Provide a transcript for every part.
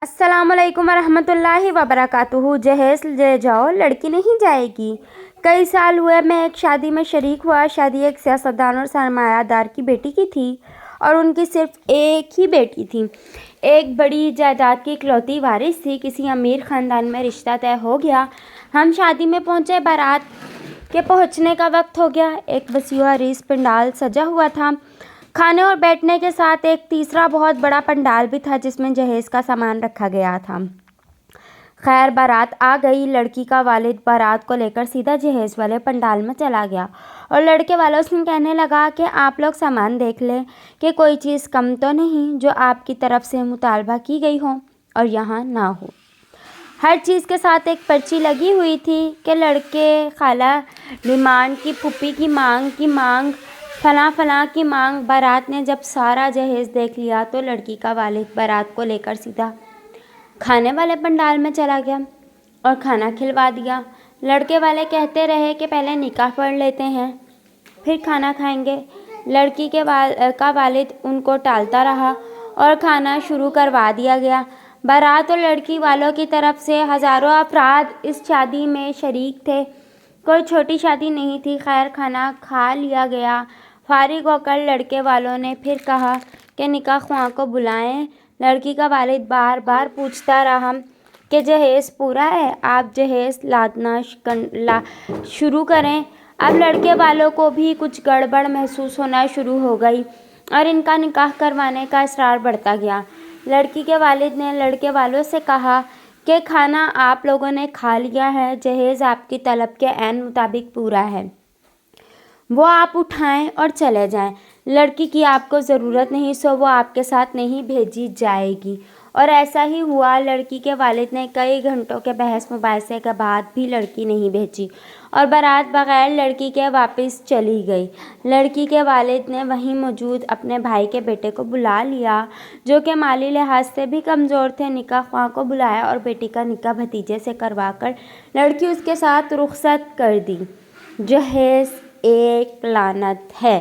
अस्सलाम वालेकुम वरहमतुल्लाहि वबरकातुहू। जहेज़ ले जाओ, लड़की नहीं जाएगी। कई साल हुए मैं एक शादी में शरीक हुआ। शादी एक सियासतदान और सरमायादार की बेटी की थी और उनकी सिर्फ एक ही बेटी थी। एक बड़ी जायदाद की इकलौती वारिस थी। किसी अमीर ख़ानदान में रिश्ता तय हो गया। हम शादी में पहुँचे। बारात के पहुँचने का वक्त हो गया। एक वसीअ अरीज़ पंडाल सजा हुआ था। खाने और बैठने के साथ एक तीसरा बहुत बड़ा पंडाल भी था जिसमें जहेज़ का सामान रखा गया था। खैर, बारात आ गई। लड़की का वालिद बारात को लेकर सीधा जहेज़ वाले पंडाल में चला गया और लड़के वालों से कहने लगा कि आप लोग सामान देख लें कि कोई चीज़ कम तो नहीं जो आपकी तरफ से मुतालबा की गई हो और यहाँ ना हो। हर चीज़ के साथ एक पर्ची लगी हुई थी कि लड़के खाला डिमांड की, फूफी की मांग, फलां की मांग। बारात ने जब सारा जहेज़ देख लिया तो लड़की का वालिद बारात को लेकर सीधा खाने वाले पंडाल में चला गया और खाना खिलवा दिया। लड़के वाले कहते रहे कि पहले निकाह पढ़ लेते हैं फिर खाना खाएंगे। लड़की के का वालिद उनको टालता रहा और खाना शुरू करवा दिया गया। बारात और लड़की वालों की तरफ से हज़ारों अफराद इस शादी में शरीक थे। कोई छोटी शादी नहीं थी। खैर, खाना खा लिया गया। फारिग होकर लड़के वालों ने फिर कहा कि निकाह ख्वाह को बुलाएं। लड़की का वालिद बार बार पूछता रहा कि जहेज़ पूरा है, आप जहेज़ लादना शुरू करें। अब लड़के वालों को भी कुछ गड़बड़ महसूस होना शुरू हो गई और इनका निकाह करवाने का इसरार बढ़ता गया। लड़की के वालिद ने लड़के वालों से कहा कि खाना आप लोगों ने खा लिया है, जहेज़ आपकी तलब के ऐन मुताबिक पूरा है, वो आप उठाएं और चले जाएं। लड़की की आपको ज़रूरत नहीं, सो वो आपके साथ नहीं भेजी जाएगी। और ऐसा ही हुआ। लड़की के वालिद ने कई घंटों के बहस मुबाहिसे के बाद भी लड़की नहीं भेजी और बारात बग़ैर लड़की के वापस चली गई। लड़की के वालिद ने वहीं मौजूद अपने भाई के बेटे को बुला लिया जो कि माली लिहाज से भी कमज़ोर थे। निकाह ख्वाह को बुलाया और बेटी का निकाह भतीजे से करवा कर लड़की उसके साथ रुखसत कर दी। जहेज़ एक लानत है।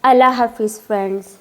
अल्लाह हाफ़िज़ फ्रेंड्स।